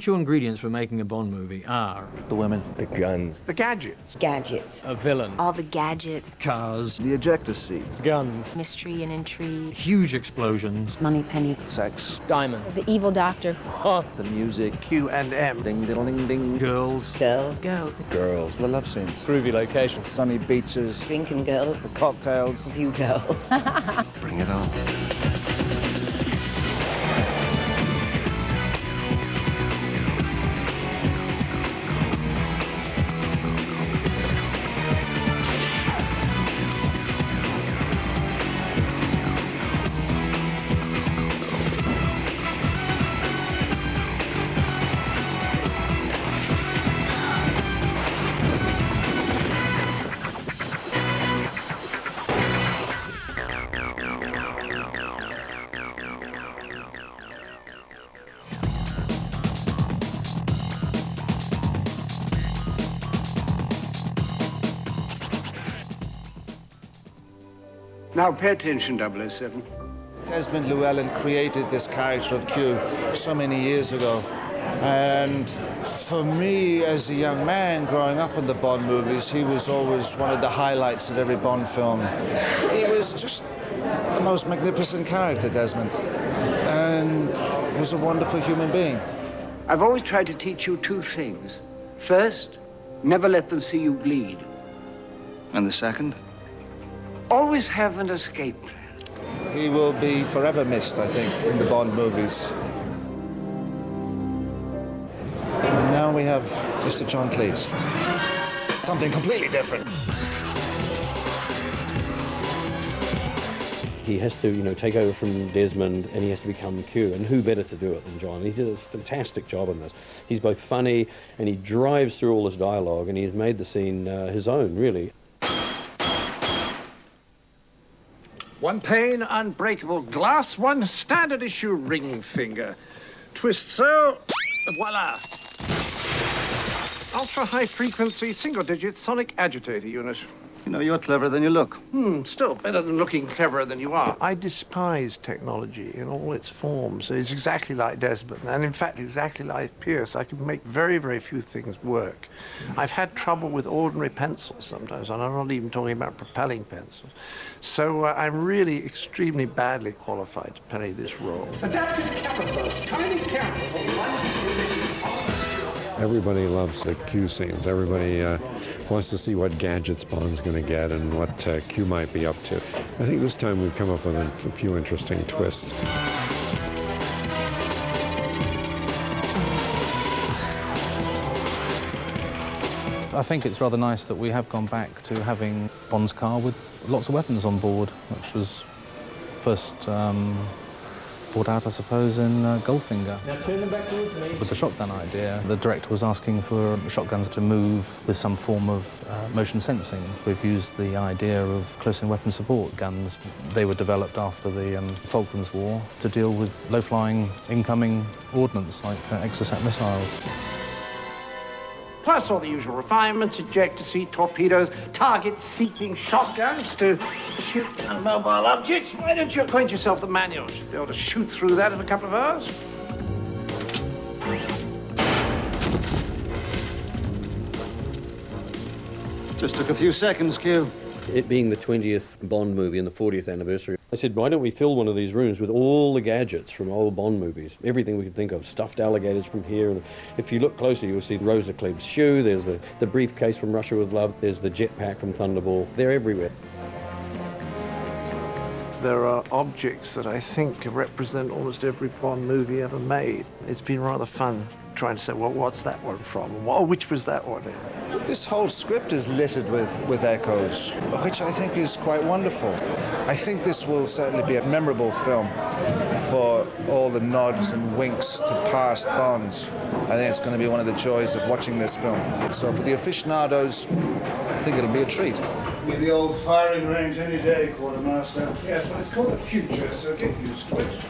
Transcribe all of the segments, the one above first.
Essential ingredients for making a Bond movie are The women. The guns. The gadgets. Gadgets. a villain, All the gadgets. cars, The ejector seat. guns, Mystery and intrigue. huge explosions, Money penny. Sex. diamonds, The evil doctor. The music. Q&M. Ding, diddle, ding, ding. girls, Girls. Girls. Girls. The love scenes. groovy locations. Sunny beaches. Drinking girls. The cocktails. View girls. Bring it on. Now pay attention, 007. Desmond Llewellyn created this character of Q so many years ago. And for me, as a young man growing up in the Bond movies, he was always one of the highlights of every Bond film. He was just the most magnificent character, Desmond, and was a wonderful human being. I've always tried to teach you two things. First, never let them see you bleed. And the second? Always have an escape plan. He will be forever missed, I think, in the Bond movies. And now we have Mr. John Cleese. Something completely different. He has to, take over from Desmond, and he has to become Q. And who better to do it than John? He did a fantastic job in this. He's both funny, and he drives through all this dialogue, and he's made the scene his own, really. One pane, unbreakable glass, one standard issue ring finger. Twist so, voila. Ultra high frequency, single digit sonic agitator unit. You know, you're cleverer than you look. Still better than looking cleverer than you are. I despise technology in all its forms. It's exactly like Desmond, and in fact, exactly like Pierce. I can make very, very few things work. I've had trouble with ordinary pencils sometimes, and I'm not even talking about propelling pencils. So I'm really extremely badly qualified to play this role. Adaptive cameras, tiny cameras. Everybody loves the Q scenes. Everybody wants to see what gadgets Bond's going to get and what Q might be up to. I think this time we've come up with a few interesting twists. I think it's rather nice that we have gone back to having Bond's car with lots of weapons on board, which was first brought out, I suppose, in Goldfinger. Now turn them back towards me. With the shotgun idea, the director was asking for shotguns to move with some form of motion sensing. We've used the idea of close-in weapon support guns. They were developed after the Falklands War to deal with low-flying incoming ordnance like Exocet missiles. Plus all the usual refinements, ejector seat, torpedoes, target-seeking shotguns to shoot unmobile objects. Why don't you acquaint yourself with the manual? You should be able to shoot through that in a couple of hours. Just took a few seconds, Q. It being the 20th Bond movie and the 40th anniversary, I said, why don't we fill one of these rooms with all the gadgets from old Bond movies? Everything we could think of, stuffed alligators from here. And if you look closer, you'll see Rosa Kleeb's shoe, there's the briefcase from Russia with Love, there's the jetpack from Thunderball. They're everywhere. There are objects that I think represent almost every Bond movie ever made. It's been rather fun trying to say, well, what's that one from? Or which was that one? This whole script is littered with echoes, which I think is quite wonderful. I think this will certainly be a memorable film for all the nods and winks to past Bonds. I think it's going to be one of the joys of watching this film. So for the aficionados, I think it'll be a treat. Be the old firing range any day, Quartermaster. Yes, well, it's called the future, so get used to it.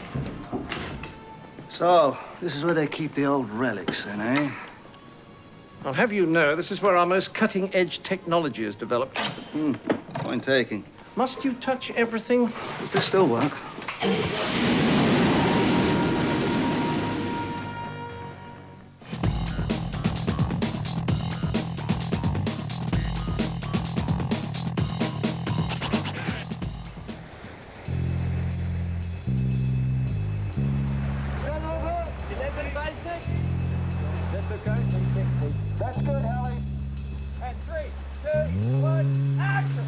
So, this is where they keep the old relics, then, eh? I'll have you know, this is where our most cutting-edge technology is developed. Point taking. Must you touch everything? Does this still work? That's okay. That's good, Hallie. And 3, 2, 1, action!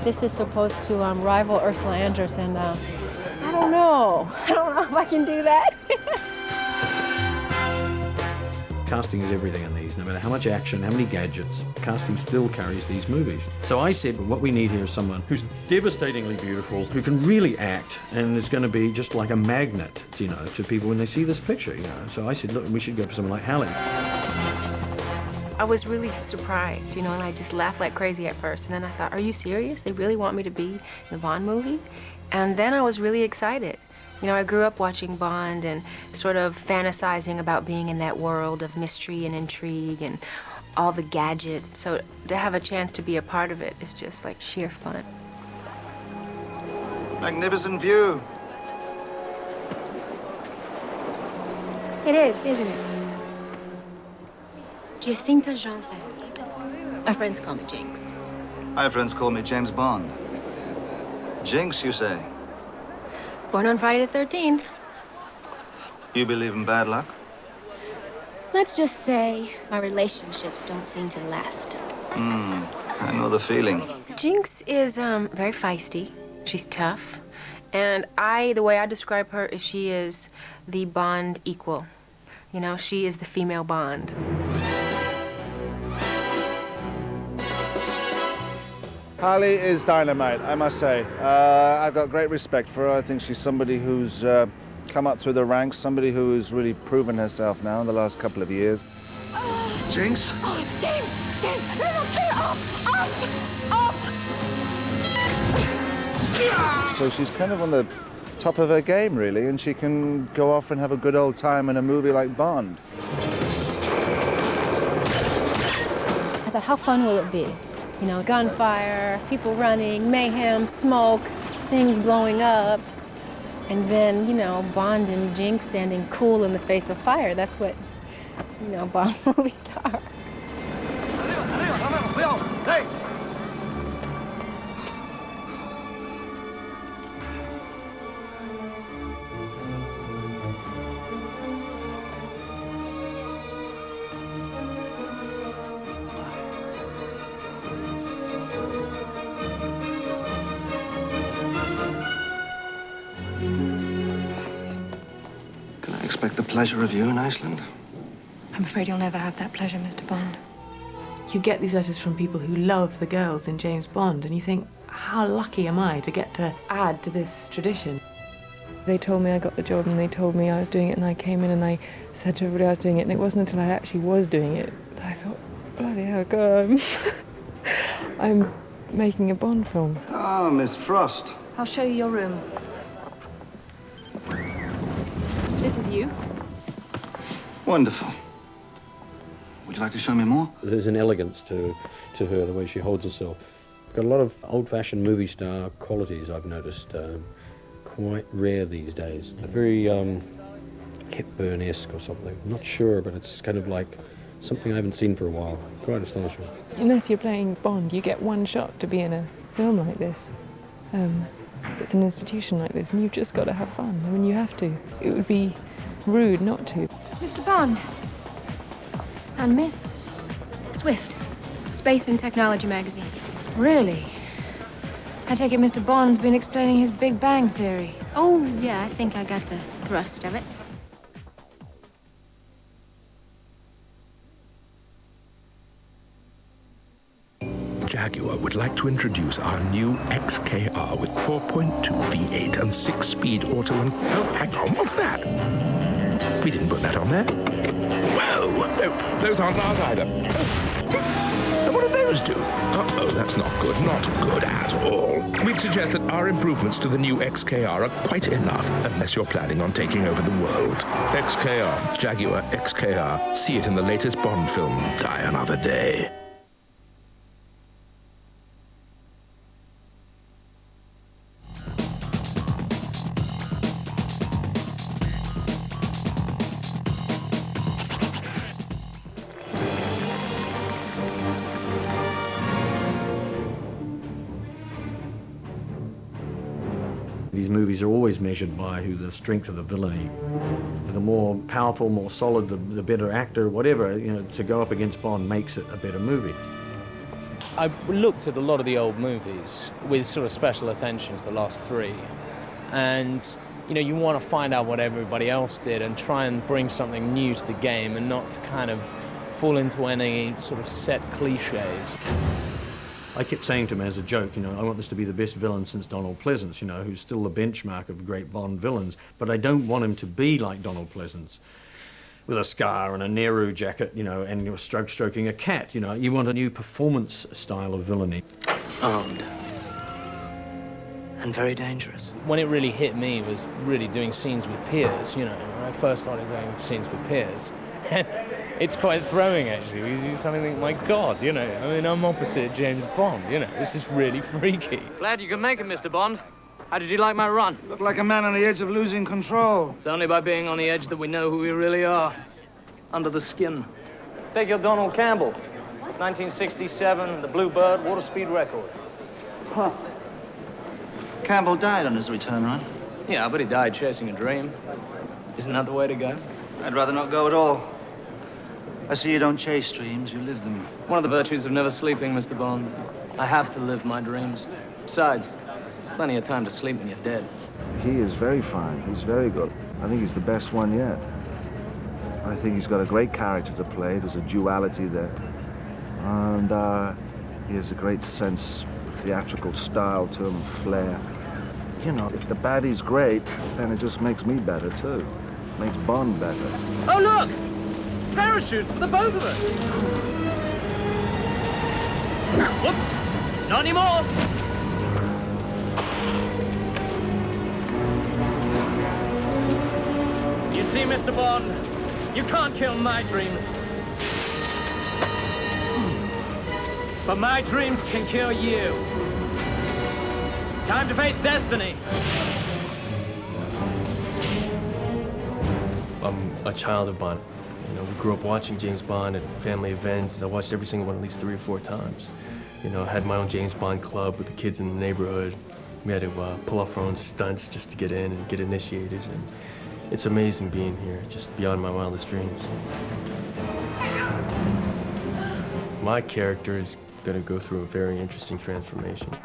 This is supposed to rival Ursula Andress, and I don't know. I don't know if I can do that. Casting is everything in these. No matter how much action, how many gadgets, casting still carries these movies. So I said, what we need here is someone who's devastatingly beautiful, who can really act, and is going to be just like a magnet, you know, to people when they see this picture, you know. So I said, look, we should go for someone like Hallie. I was really surprised, you know, and I just laughed like crazy at first. And then I thought, are you serious? They really want me to be in the Bond movie? And then I was really excited. You know, I grew up watching Bond and sort of fantasizing about being in that world of mystery and intrigue and all the gadgets. So to have a chance to be a part of it is just like sheer fun. Magnificent view. It is, isn't it? Jacinta Johnson. Our friends call me Jinx. My friends call me James Bond. Jinx, you say? Born on Friday the 13th. You believe in bad luck? Let's just say my relationships don't seem to last. I know the feeling. Jinx is very feisty. She's tough. And the way I describe her is she is the Bond equal. You know, she is the female Bond. Hallie is dynamite, I must say. I've got great respect for her. I think she's somebody who's come up through the ranks, somebody who has really proven herself now in the last couple of years. Jinx? Oh, James, no, turn off. So she's kind of on the top of her game, really, and she can go off and have a good old time in a movie like Bond. I thought, how fun will it be? You know, gunfire, people running, mayhem, smoke, things blowing up. And then, you know, Bond and Jinx standing cool in the face of fire. That's what, you know, Bond movies are. Hey! Can I expect the pleasure of you in Iceland? I'm afraid you'll never have that pleasure, Mr. Bond. You get these letters from people who love the girls in James Bond, and you think, how lucky am I to get to add to this tradition? They told me I got the job, and they told me I was doing it, and I came in and I said to everybody I was doing it, and it wasn't until I actually was doing it that I thought, bloody hell, God, I'm making a Bond film. Ah, Miss Frost. I'll show you your room. This is you. Wonderful. Would you like to show me more? There's an elegance to her, the way she holds herself. Got a lot of old-fashioned movie star qualities, I've noticed. Quite rare these days. Very Hepburn-esque or something. I'm not sure, but it's kind of like something I haven't seen for a while. Quite astonishing. Unless you're playing Bond, you get one shot to be in a film like this. It's an institution like this, and you've just got to have fun. I mean, you have to. It would be rude not to. Mr. Bond. And Miss Swift. Space and Technology magazine. Really? I take it Mr. Bond's been explaining his Big Bang Theory. Oh, yeah, I think I got the thrust of it. Jaguar would like to introduce our new XKR with 4.2 V8 and 6-speed auto and... Oh, hang on, what's that? We didn't put that on there. Whoa! No, those aren't ours either. And what do those do? Uh-oh, that's not good. Not good at all. We'd suggest that our improvements to the new XKR are quite enough, unless you're planning on taking over the world. XKR. Jaguar XKR. See it in the latest Bond film, Die Another Day. These movies are always measured by who the strength of the villainy. The more powerful, more solid, the better actor, whatever, you know, to go up against Bond makes it a better movie. I looked at a lot of the old movies with sort of special attention to the last three, and you know, you want to find out what everybody else did and try and bring something new to the game and not to kind of fall into any sort of set cliches. I kept saying to him as a joke, you know, I want this to be the best villain since Donald Pleasance, you know, who's still the benchmark of great Bond villains, but I don't want him to be like Donald Pleasance, with a scar and a Nehru jacket, you know, and you're stroking a cat, you know. You want a new performance style of villainy. Armed. And very dangerous. When it really hit me was really doing scenes with Piers, you know. When I first started doing scenes with Piers. It's quite throwing, actually, because you suddenly think, my God, you know, I mean, I'm opposite James Bond, you know, this is really freaky. Glad you could make it, Mr. Bond. How did you like my run? Look like a man on the edge of losing control. It's only by being on the edge that we know who we really are. Under the skin. Take your Donald Campbell. 1967, the Bluebird water speed record. Huh. Campbell died on his return run. Yeah, but he died chasing a dream. Isn't that the way to go? I'd rather not go at all. I see you don't chase dreams, you live them. One of the virtues of never sleeping, Mr. Bond. I have to live my dreams. Besides, plenty of time to sleep when you're dead. He is very fine. He's very good. I think he's the best one yet. I think he's got a great character to play. There's a duality there. And he has a great sense of theatrical style to him, flair. You know, if the baddie's great, then it just makes me better, too. Makes Bond better. Oh, look! Parachutes for the both of us! Whoops! Not anymore! You see, Mr. Bond, you can't kill my dreams. But my dreams can kill you. Time to face destiny. I'm a child of Bond. You know, we grew up watching James Bond at family events. I watched every single one at least 3 or 4 times. You know, I had my own James Bond club with the kids in the neighborhood. We had to pull off our own stunts just to get in and get initiated. And it's amazing being here, just beyond my wildest dreams. My character is going to go through a very interesting transformation.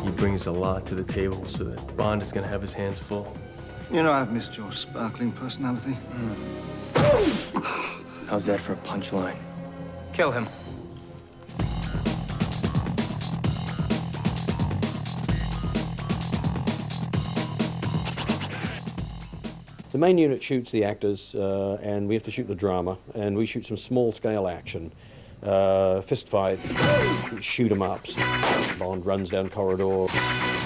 He brings a lot to the table, so that Bond is going to have his hands full. You know, I've missed your sparkling personality. How's that for a punchline? Kill him. The main unit shoots the actors, and we have to shoot the drama, and we shoot some small-scale action. Fist fights, shoot 'em ups. Bond runs down corridor,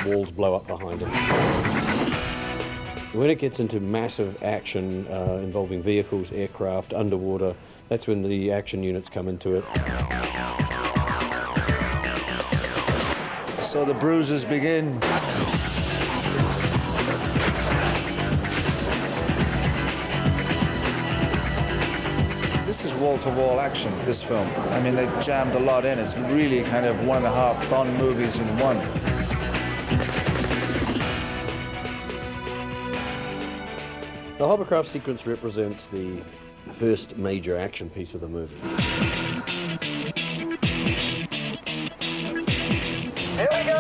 walls blow up behind him. When it gets into massive action involving vehicles, aircraft, underwater, that's when the action units come into it. So the bruises begin. This is wall-to-wall action, this film. I mean, they jammed a lot in. It's really kind of 1.5 Bond movies in one. The hovercraft sequence represents the first major action piece of the movie. Here we go!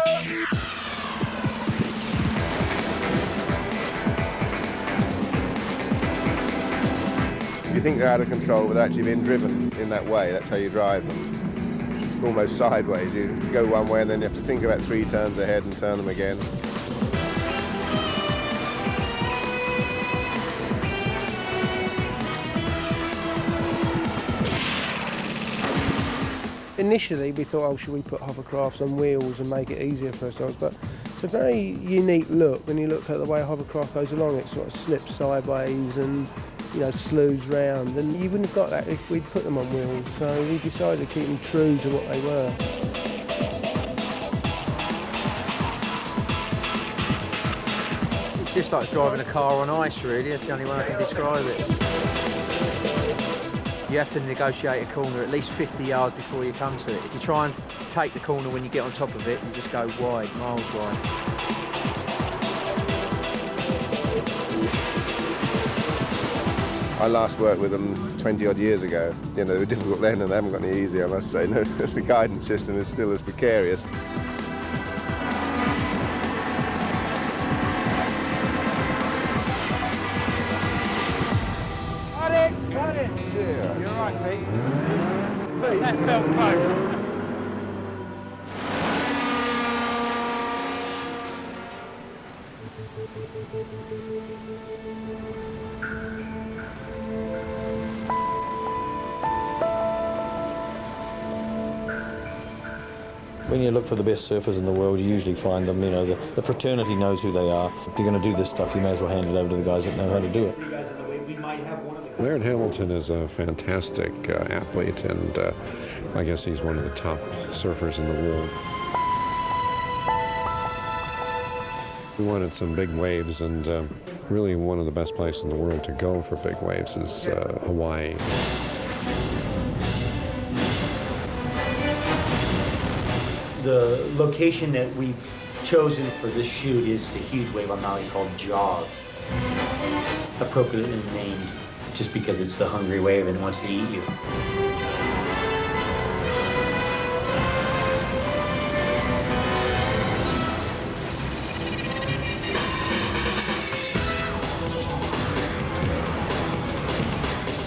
You think they're out of control without actually being driven in that way. That's how you drive them. Almost sideways. You go one way and then you have to think about 3 turns ahead and turn them again. Initially we thought, oh, should we put hovercrafts on wheels and make it easier for ourselves, but it's a very unique look when you look at the way a hovercraft goes along. It sort of slips sideways and, you know, slews round, and you wouldn't have got that if we'd put them on wheels, so we decided to keep them true to what they were. It's just like driving a car on ice, really. That's the only way I can describe it. You have to negotiate a corner at least 50 yards before you come to it. If you try and take the corner when you get on top of it, you just go wide, miles wide. I last worked with them 20 odd years ago. You know, they were difficult then and they haven't got any easier, I must say. No, the guidance system is still as precarious. Got it! Yeah. You're right, Pete. That felt close. When you look for the best surfers in the world, you usually find them, you know, the fraternity knows who they are. If you're going to do this stuff, you may as well hand it over to the guys that know how to do it. Laird Hamilton is a fantastic athlete, and I guess he's one of the top surfers in the world. We wanted some big waves, and really one of the best places in the world to go for big waves is Hawaii. The location that we've chosen for this shoot is a huge wave on Maui called Jaws, appropriately named just because it's a hungry wave and it wants to eat you.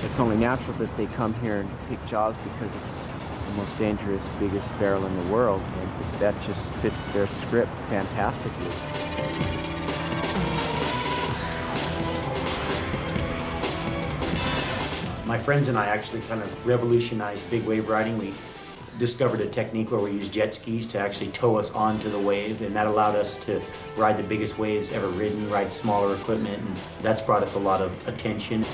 It's only natural that they come here and pick Jaws because it's the most dangerous, biggest barrel in the world, and that just fits their script fantastically. My friends and I actually kind of revolutionized big wave riding. We discovered a technique where we use jet skis to actually tow us onto the wave, and that allowed us to ride the biggest waves ever ridden, ride smaller equipment, and that's brought us a lot of attention.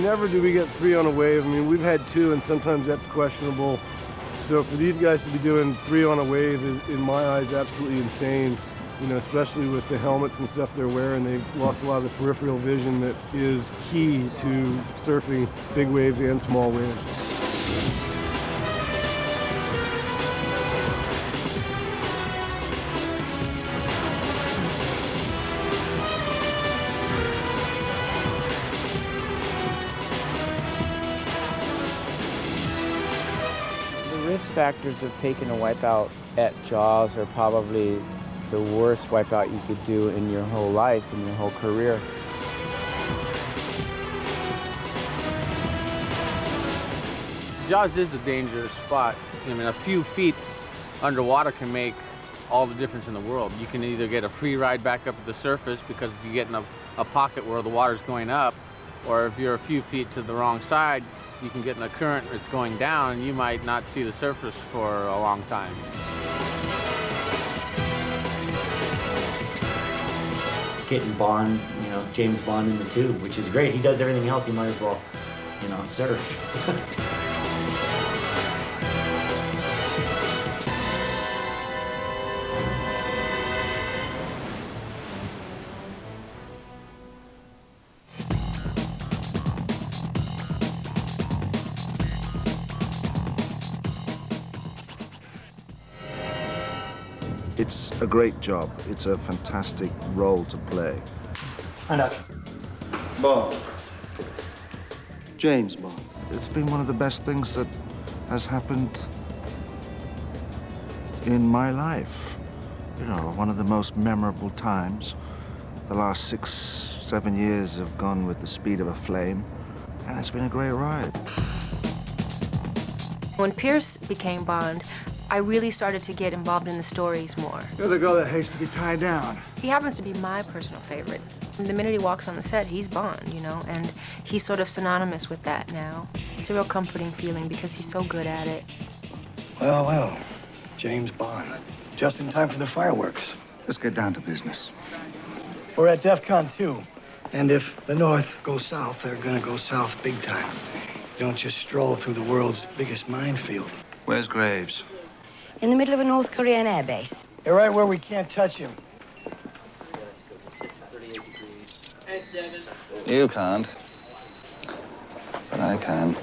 Never do we get 3 on a wave. I mean, we've had 2, and sometimes that's questionable. So for these guys to be doing 3 on a wave is, in my eyes, absolutely insane. You know, especially with the helmets and stuff they're wearing, they've lost a lot of the peripheral vision that is key to surfing big waves and small waves. The risk factors of taking a wipeout at Jaws are probably the worst wipeout you could do in your whole life, in your whole career. Jaws is a dangerous spot. I mean, a few feet underwater can make all the difference in the world. You can either get a free ride back up to the surface because if you get in a pocket where the water's going up, or if you're a few feet to the wrong side, you can get in a current that's going down and you might not see the surface for a long time. Getting Bond, you know, James Bond in the tube, which is great. He does everything else, he might as well, you know, surf. It's a great job. It's a fantastic role to play. And Bond. James Bond. It's been one of the best things that has happened in my life. You know, one of the most memorable times. The last 6, 7 years have gone with the speed of a flame, and it's been a great ride. When Pierce became Bond, I really started to get involved in the stories more. You're the girl that hates to be tied down. He happens to be my personal favorite. The minute he walks on the set, he's Bond, you know, and he's sort of synonymous with that now. It's a real comforting feeling because he's so good at it. Well, well, James Bond. Just in time for the fireworks. Let's get down to business. We're at DEF CON 2. And if the North goes south, they're gonna go south big time. You don't just stroll through the world's biggest minefield. Where's Graves? In the middle of a North Korean airbase. You're right where we can't touch him. You can't, but I can.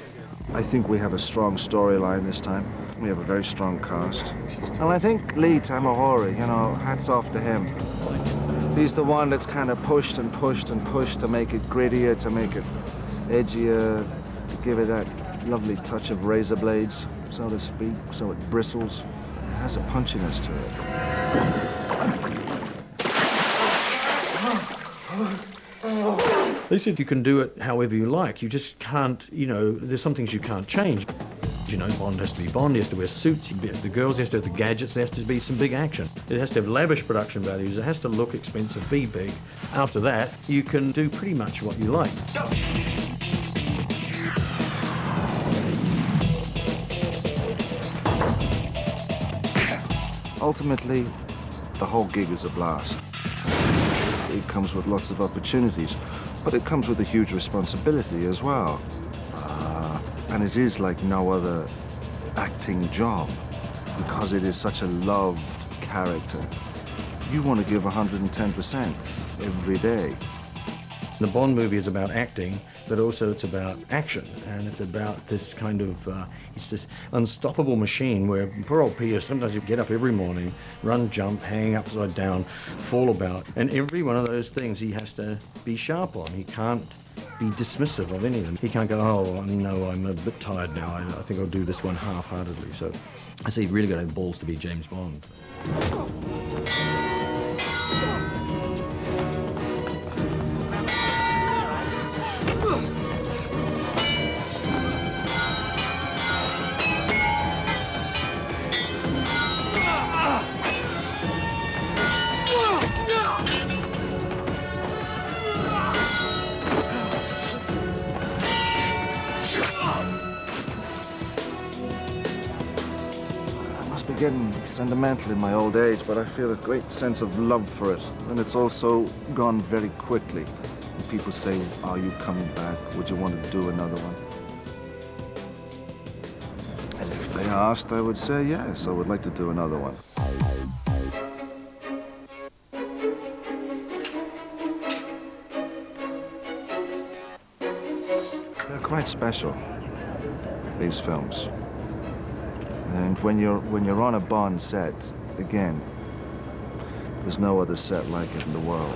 I think we have a strong storyline this time. We have a very strong cast. And I think Lee Tamahori, you know, hats off to him. He's the one that's kind of pushed and pushed and pushed to make it grittier, to make it edgier, to give it that lovely touch of razor blades, so to speak, so it bristles. It has a punchiness to it. They said you can do it however you like. You just can't, you know, there's some things you can't change. You know, Bond has to be Bond, he has to wear suits, the girls have to have the gadgets, there has to be some big action. It has to have lavish production values, it has to look expensive, be big. After that, you can do pretty much what you like. Ultimately, the whole gig is a blast. It comes with lots of opportunities, but it comes with a huge responsibility as well. And it is like no other acting job, because it is such a loved character. You want to give 110% every day. The Bond movie is about acting, but also it's about action, and it's about this kind of, it's this unstoppable machine where poor old Peter, sometimes you get up every morning, run, jump, hang upside down, fall about, and every one of those things he has to be sharp on. He can't be dismissive of any of them. He can't go, oh, no, I'm a bit tired now, I think I'll do this one half-heartedly. So I say you've really got to have balls to be James Bond. Getting sentimental in my old age, but I feel a great sense of love for it, and it's also gone very quickly. People say, are you coming back? Would you want to do another one? And if they asked, I would say yes, I would like to do another one. They're quite special, these films. And when you're on a Bond set, again, there's no other set like it in the world.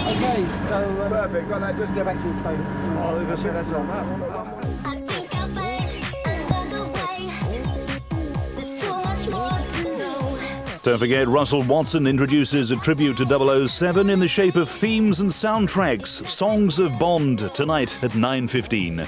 Okay, so perfect. Got that. Just go back to your trailer. Oh, they're gonna say that's all right. Don't forget, Russell Watson introduces a tribute to 007 in the shape of themes and soundtracks. Songs of Bond, tonight at 9:15.